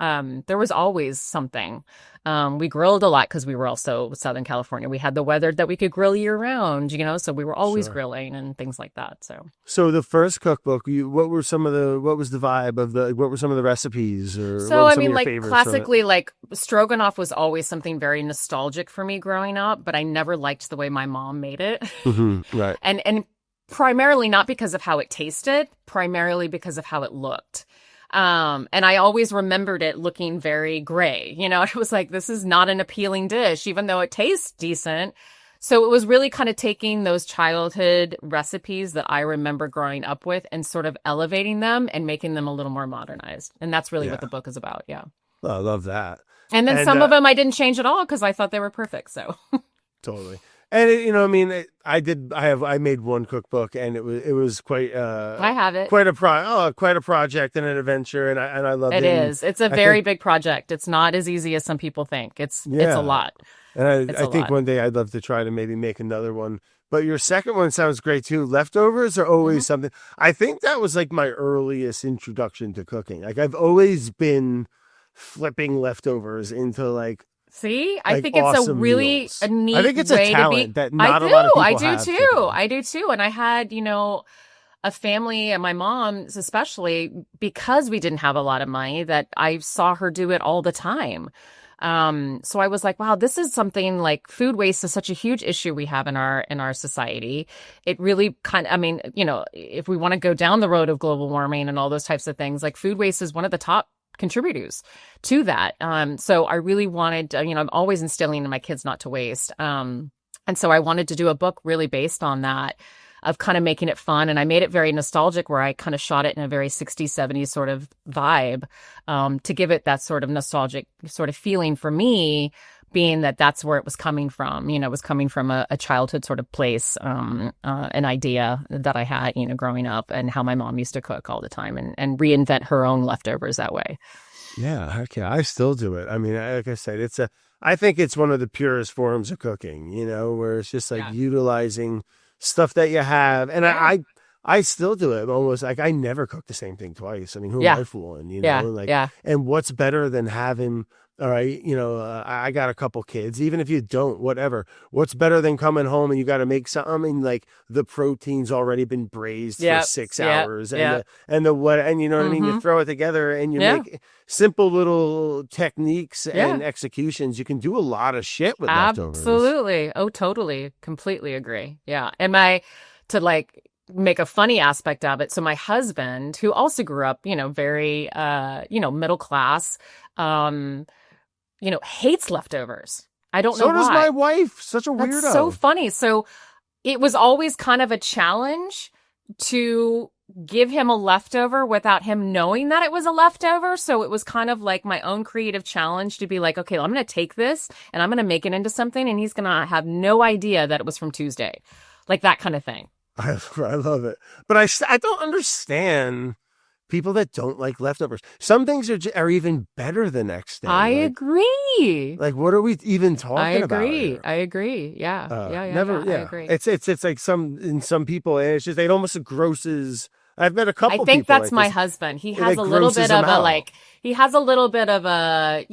there was always something. We grilled a lot because we were also Southern California. We had the weather that we could grill year round, so we were always grilling and things like that. So the first cookbook, what was the vibe of what were some of the recipes, or so what were I some mean, of your like favorites classically, like stroganoff was always something very nostalgic for me growing up, but I never liked the way my mom made it. Right. And primarily not because of how it tasted, primarily because of how it looked. And I always remembered it looking very gray. It was like, this is not an appealing dish, even though it tastes decent. So it was really kind of taking those childhood recipes that I remember growing up with and sort of elevating them and making them a little more modernized. And that's really what the book is about. Yeah. Oh, I love that. And then some of them I didn't change at all because I thought they were perfect. So totally. And I made one cookbook, and it was quite. I have it. Quite a project and an adventure, and I love it. It is. It's a very big project. It's not as easy as some people think. It's a lot. And I think one day I'd love to try to maybe make another one. But your second one sounds great too. Leftovers are always something. I think that was like my earliest introduction to cooking. Like I've always been flipping leftovers into like. See, I think it's a really a neat way to be. I think it's a talent that not a lot of people have. I do too. And I had, a family, and my mom especially, because we didn't have a lot of money, that I saw her do it all the time. So I was like, wow, this is something like food waste is such a huge issue we have in our society. It really if we want to go down the road of global warming and all those types of things, like food waste is one of the top contributors to that. So I really wanted, I'm always instilling in my kids not to waste. And so I wanted to do a book really based on that, of kind of making it fun. And I made it very nostalgic, where I kind of shot it in a very 60s, 70s sort of vibe, to give it that sort of nostalgic sort of feeling for me, being that that's where it was coming from. It was coming from a childhood sort of place, an idea that I had, growing up, and how my mom used to cook all the time and reinvent her own leftovers that way. Yeah, okay. I still do it. I mean, like I said, I think it's one of the purest forms of cooking, where it's just like utilizing stuff that you have. And I still do it almost like I never cook the same thing twice. I mean, who am I fooling, and what's better than having, all right, I got a couple kids, even if you don't, whatever, what's better than coming home and you got to make something, like the protein's already been braised for 6 hours and what you know what I mean? You throw it together and you make simple little techniques and executions. You can do a lot of shit with leftovers. Absolutely. Oh, totally. Completely agree. Yeah. And to like make a funny aspect of it. So my husband, who also grew up, very, middle class, hates leftovers. I don't know why. So does my wife. Such a weirdo. That's so funny. So it was always kind of a challenge to give him a leftover without him knowing that it was a leftover. So it was kind of like my own creative challenge to be like, okay, I'm going to take this and I'm going to make it into something, and he's going to have no idea that it was from Tuesday. Like that kind of thing. I love it. But I don't understand people that don't like leftovers. Some things are even better the next day. I agree. Like, what are we even talking about? I agree. Yeah. I agree. It's like some people, and it's just, it almost grosses. I've met a couple people. I think that's my husband. He has a little bit of a, like, he has a little bit of a,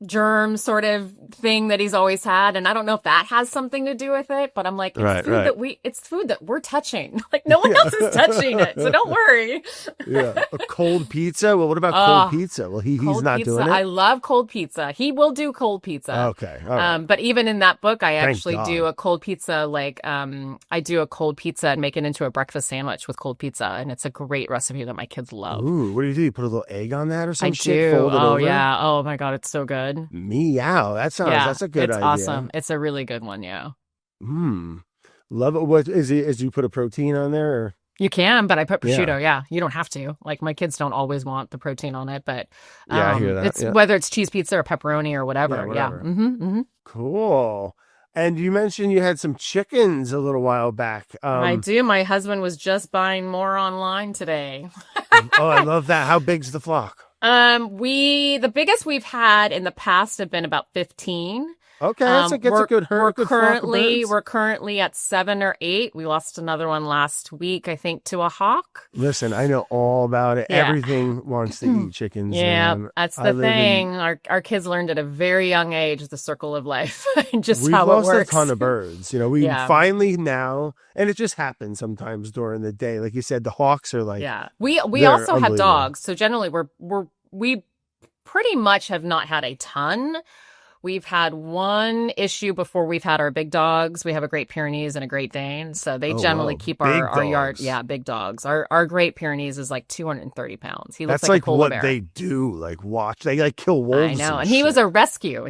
germ sort of thing that he's always had. And I don't know if that has something to do with it, but I'm like, it's food that we're touching. Like no one else is touching it. So don't worry. Yeah. A cold pizza? Well, what about cold pizza? Well, he's not doing it. I love cold pizza. He will do cold pizza. Okay. All right. But even in that book, I actually do a cold pizza, like, I do a cold pizza and make it into a breakfast sandwich with cold pizza. And it's a great recipe that my kids love. Ooh, what do? You put a little egg on that or something? I do. Fold it over? Yeah. Oh my God. It's so good. Meow. That's a good idea. It's awesome. It's a really good one. Yeah. Love it. What is it? Is you put a protein on there? Or? You can, but I put prosciutto. Yeah. You don't have to. Like my kids don't always want the protein on it, but I hear that. It's whether it's cheese pizza or pepperoni or whatever. Yeah. Cool. And you mentioned you had some chickens a little while back. I do. My husband was just buying more online today. Oh, I love that. How big's the flock? The biggest we've had in the past have been about 15. Okay, that's a good herd. We're currently at 7 or 8. We lost another one last week, I think, to a hawk. Listen, I know all about it. Yeah. Everything wants to eat chickens. Yeah, that's the thing. Our kids learned at a very young age the circle of life, just how it works. We've lost a ton of birds. You know, we finally now, and it just happens sometimes during the day. Like you said, the hawks are like, we also have dogs. So generally, we pretty much have not had a ton. We've had one issue before we've had our big dogs. We have a Great Pyrenees and a Great Dane. So they generally keep our yard. Yeah, big dogs. Our Great Pyrenees is like 230 pounds. He looks like a polar bear. What they do, like watch. They like kill wolves. I know. And he was a rescue.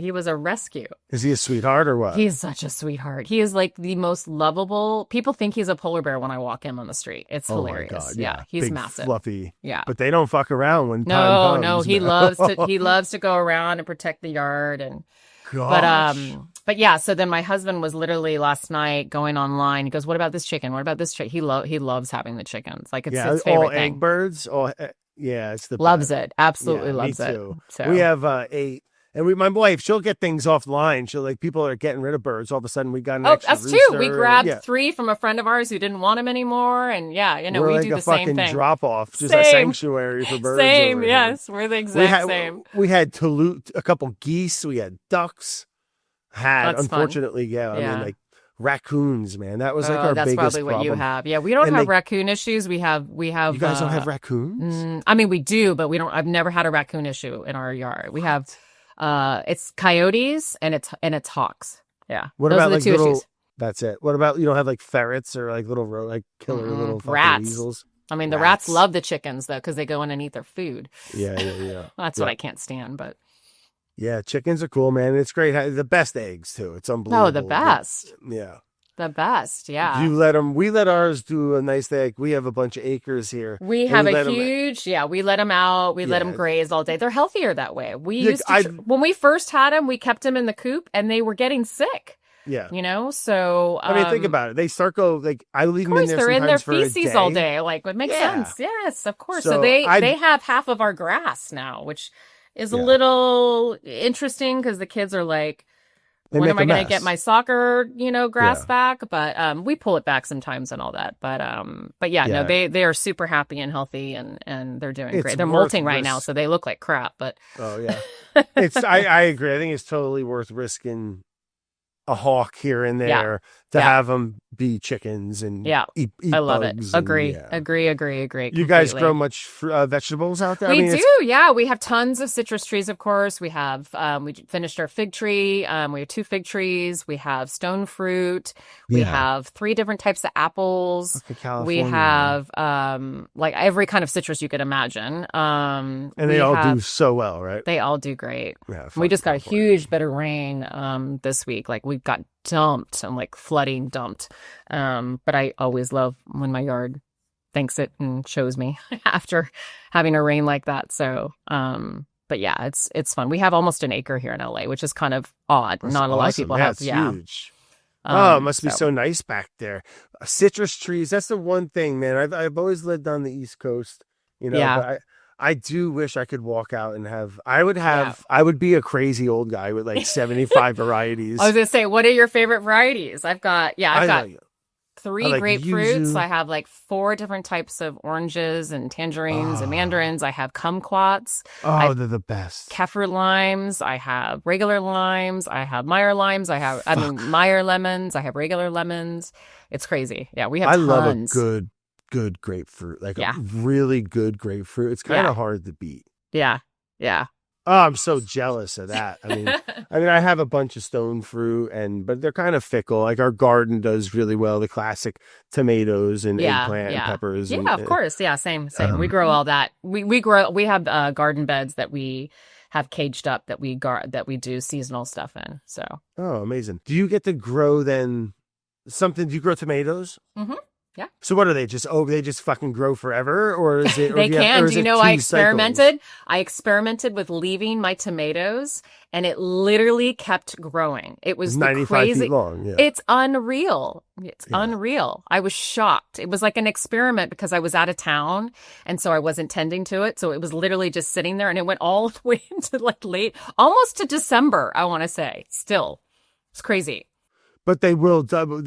Is he a sweetheart or what? He's such a sweetheart. He is like the most lovable. People think he's a polar bear when I walk him on the street. It's hilarious. My God, yeah, he's big, massive. Fluffy. Yeah. But they don't fuck around when time comes. No, he loves to go around and protect the yard and But yeah, so then my husband was literally last night going online. He goes, "What about this chicken? What about this chicken?" He loves having the chickens. Like it's his favorite thing. Egg birds. It's the loves it. Absolutely loves me too. it. So we have 8. And my wife, she'll get things offline. She'll people are getting rid of birds. All of a sudden, we got an extra us rooster. Too. We grabbed 3 from a friend of ours who didn't want them anymore. And we're we like do the same thing. We're like a fucking drop off, just a sanctuary for birds. Same, yes, we're the exact same. We had a couple geese. We had ducks. Unfortunately, fun. I mean, like raccoons, man. That was like our biggest problem. That's probably what you have. Yeah, we don't have raccoon issues. We have. You guys don't have raccoons? I mean, we do, but we don't. I've never had a raccoon issue in our yard. We have. It's coyotes and it's hawks. Yeah. What those about are the like 2 little? issues. That's it. What about you don't have like ferrets or like little killer little rats? Weasels? I mean, the rats love the chickens though because they go in and eat their food. Yeah. That's what I can't stand, but. Yeah, chickens are cool, man. It's great. The best eggs too. It's unbelievable. Oh, the best. Yeah. The best, yeah. We let ours do a nice thing. We have a bunch of acres here. We have a huge, we let them out. We let them graze all day. They're healthier that way. When we first had them, we kept them in the coop and they were getting sick. Yeah. So. I mean, think about it. They start I leave them in there they're in their for a feces day. all day. Like, it makes sense. Yes, of course. So they have half of our grass now, which is a little interesting because the kids are like, when am I going to get my soccer, grass back? But we pull it back sometimes and all that. But no, they are super happy and healthy and they're doing great. They're molting right now, so they look like crap. But oh yeah, I agree. I think it's totally worth risking a hawk here and there to have them be chickens and eat I love bugs it. Agree. Completely. You guys grow much vegetables out there? We do. Yeah. We have tons of citrus trees, of course. We have, we finished our fig tree. We have 2 fig trees. We have stone fruit. We have 3 different types of apples. We have, like every kind of citrus you could imagine. And they all do so well, right? They all do great. Yeah, we just got a huge bit of rain, this week. Like we got dumped and like flooding dumped. But I always love when my yard thanks it and shows me after having a rain like that. So, but yeah, it's fun. We have almost an acre here in LA, which is kind of odd. That's Not a lot of people have. It's huge. It must be so nice back there. Citrus trees. That's the one thing, man. I've always lived on the East Coast, but I do wish I could walk out and I would be a crazy old guy with like 75 varieties. I was going to say, what are your favorite varieties? I've got 3 like grapefruits. yuzu. I have like 4 different types of oranges and tangerines and mandarins. I have kumquats. Oh, they're the best. Kaffir limes. I have regular limes. I have Meyer limes. Meyer lemons. I have regular lemons. It's crazy. Yeah, we have tons. love a good grapefruit. Like a really good grapefruit. It's kind of hard to beat. Yeah. Yeah. Oh, I'm so jealous of that. I mean, I have a bunch of stone fruit, but they're kind of fickle. Like our garden does really well. The classic tomatoes and eggplant and peppers. Yeah, of course. Yeah, same. We grow all that. We have garden beds that we have caged up that we do seasonal stuff in. So. Oh, amazing! Do you get to grow then something? Do you grow tomatoes? Mm-hmm. Yeah. So what are they? They just fucking grow forever, or is it? They can. Do you know I experimented? Cycles? I experimented with leaving my tomatoes, and it literally kept growing. It was 95 feet long. Yeah. It's unreal. It's unreal. I was shocked. It was like an experiment because I was out of town, and so I wasn't tending to it. So it was literally just sitting there, and it went all the way into like almost to December. I want to say still, it's crazy. But they will. They'll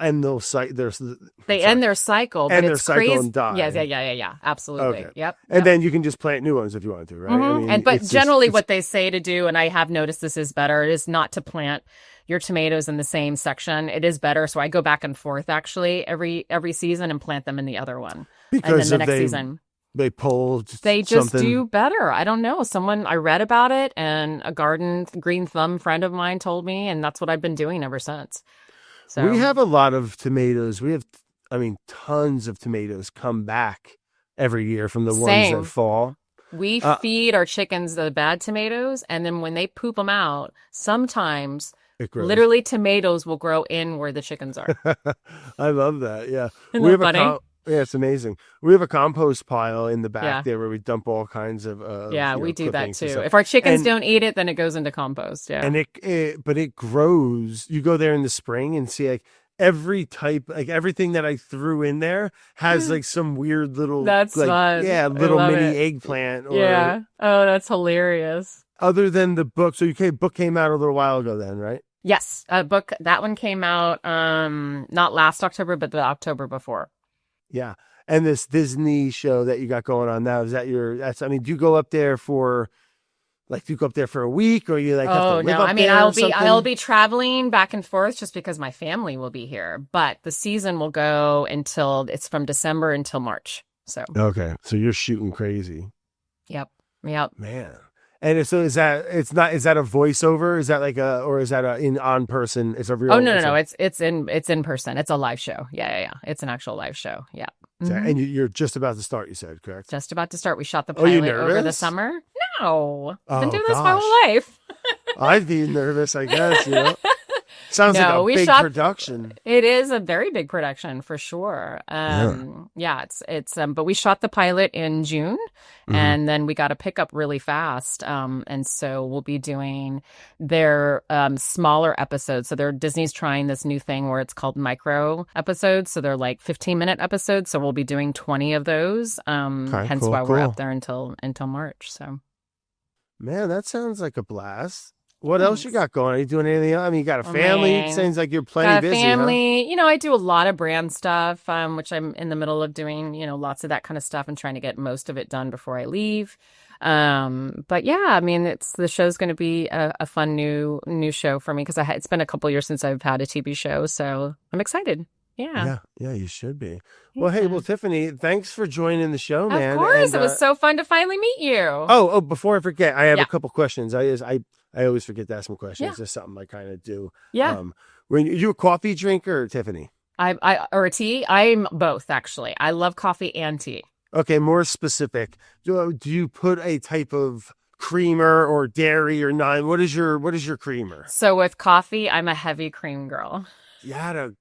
end their cycle. They end their cycle, but it's crazy. And die. Yeah. Absolutely. Okay. Yep. And then you can just plant new ones if you want to, right? Mm-hmm. But generally, what they say to do, and I have noticed this is better, is not to plant your tomatoes in the same section. It is better. So I go back and forth actually every season and plant them in the other one, because and then the next season. They pull. They just do better. I don't know. I read about it, and a green thumb friend of mine told me, and that's what I've been doing ever since. So we have a lot of tomatoes. We have, tons of tomatoes come back every year from the ones that fall. We feed our chickens the bad tomatoes, and then when they poop them out, sometimes literally tomatoes will grow in where the chickens are. I love that. Yeah. Isn't that funny? Yeah, it's amazing. We have a compost pile in the back there where we dump all kinds of we do that too. If our chickens don't eat it, then it goes into compost. Yeah. And but it grows. You go there in the spring and see like every type, like everything that I threw in there has like some weird little fun. Yeah, little mini eggplant. Oh, that's hilarious. Other than the book, so your book came out a little while ago then, right? Yes, a book. That one came out not last October, but the October before. Yeah. And this Disney show that you got going on now, do you go up there for a week, or you have to live up there? I'll be traveling back and forth just because my family will be here, but the season will go it's from December until March. So. Okay. So you're shooting crazy. Yep. Man. And so is that a voiceover? Is that or is that on person? It's a real. Oh no! It's in person. It's a live show. Yeah. It's an actual live show. Yeah. Mm-hmm. And you're just about to start. You said, correct? Just about to start. We shot the pilot over the summer. No, I've been doing this my whole life. I'd be nervous, I guess. Sounds like a big production. It is a very big production for sure. It's but we shot the pilot in June, and then we got a pickup really fast. And so we'll be doing their smaller episodes. So Disney's trying this new thing where it's called micro episodes. So they're like 15-minute episodes. So we'll be doing 20 of those. Hence why we're up there until March. So, man, that sounds like a blast. What else you got going? Are you doing anything else? You got a family. It seems like you're plenty busy. Family. Huh? I do a lot of brand stuff, which I'm in the middle of doing, lots of that kind of stuff and trying to get most of it done before I leave. But yeah, the show's going to be a fun new show for me because it's been a couple years since I've had a TV show. So I'm excited. Yeah, you should be. Well, hey, Tiffani, thanks for joining the show, man. Of course, it was so fun to finally meet you. Oh, before I forget, I have a couple questions. I always forget to ask some questions. It's just something I kind of do. Yeah. Are you a coffee drinker, Tiffani? Or a tea? I'm both, actually. I love coffee and tea. Okay, more specific. Do you put a type of creamer or dairy or none? What is your creamer? So with coffee, I'm a heavy cream girl. You had a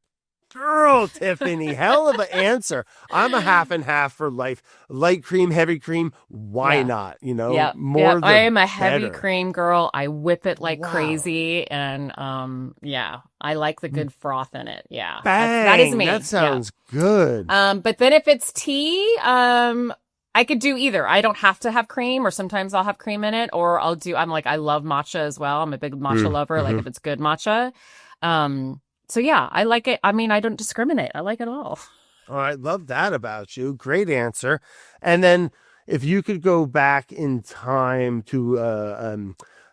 girl, Tiffani. Hell of an answer. I'm a half and half for life. Light cream, heavy cream. Why not? More. I am a heavy cream girl. I whip it like crazy, and I like the good froth in it. Yeah, that is me. That sounds good. But then if it's tea, I could do either. I don't have to have cream, or sometimes I'll have cream in it, or I love matcha as well. I'm a big matcha lover. Like if it's good matcha. So yeah, I like it. I mean, I don't discriminate. I like it all. Oh, I love that about you. Great answer. And then if you could go back in time to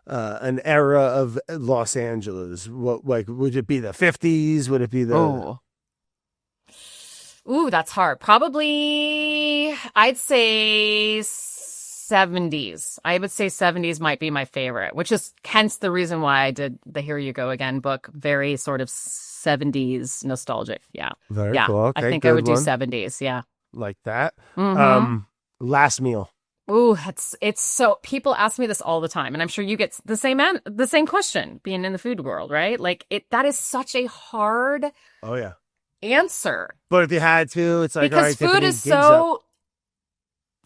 an era of Los Angeles, what, like, would it be the 50s? Would it be the... Ooh, that's hard. Probably, I'd say 70s. I would say 70s might be my favorite, which is hence the reason why I did the Here You Go Again book. Very sort of 70s nostalgic. Yeah. Very cool. Okay, I think I would do 70s. Yeah. Like that. Mm-hmm. Last meal. Ooh, it's so, people ask me this all the time, and I'm sure you get the same question being in the food world, right? Like that is such a hard answer. But if you had to, it's like, because all right,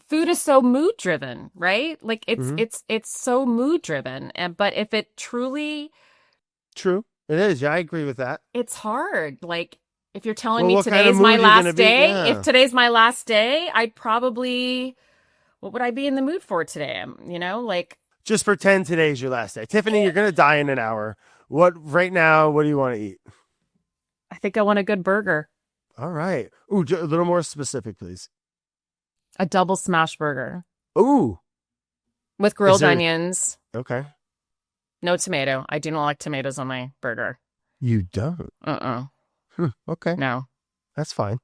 food is so mood driven, right? Like it's so mood driven. But if it truly true, it is. Yeah, I agree with that. It's hard. Like if you're telling me today's my last day, if today's my last day, I'd probably, what would I be in the mood for today? Like, just pretend today's your last day. Tiffani, you're gonna die in an hour. Right now, what do you want to eat? I think I want a good burger. All right. Ooh, a little more specific, please. A double smash burger. Ooh. With grilled onions. Okay. No tomato. I do not like tomatoes on my burger. You don't? Okay. No. That's fine.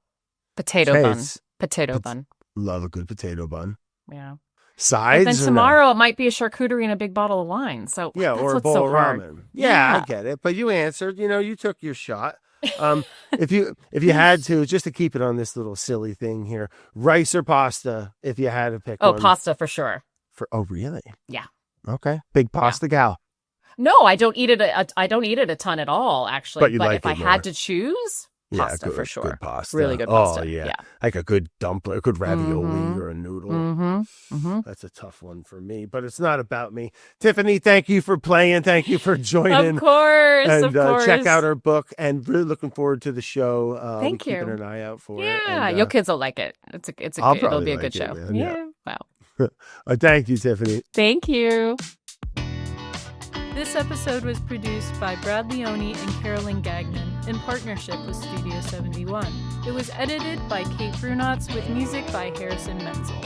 Potato bun. Potato bun. Love a good potato bun. Yeah. Sides? But then tomorrow it might be a charcuterie and a big bottle of wine. So yeah, that's or a what's bowl so of hard. ramen. Yeah, I get it. But you answered. You took your shot. If you had to, just to keep it on this little silly thing here, rice or pasta, if you had to pick one. Oh, pasta for sure. Oh, really? Yeah. Okay. Big pasta gal. No, I don't eat it. I don't eat it a ton at all, actually. But if I had to choose, pasta for sure. Good pasta. Really good pasta. Oh, yeah. Like a good dumpling, a good ravioli or a noodle. That's a tough one for me, but it's not about me. Tiffani, thank you for playing. Thank you for joining. Of course. And check out our book, and really looking forward to the show. Thank you. Keeping an eye out for it. Yeah, your kids will like it. It'll be a good show. Man. Yeah. Wow. Thank you, Tiffani. Thank you. This episode was produced by Brad Leone and Carolyn Gagnon in partnership with Studio 71. It was edited by Kate Brunotts with music by Harrison Menzel.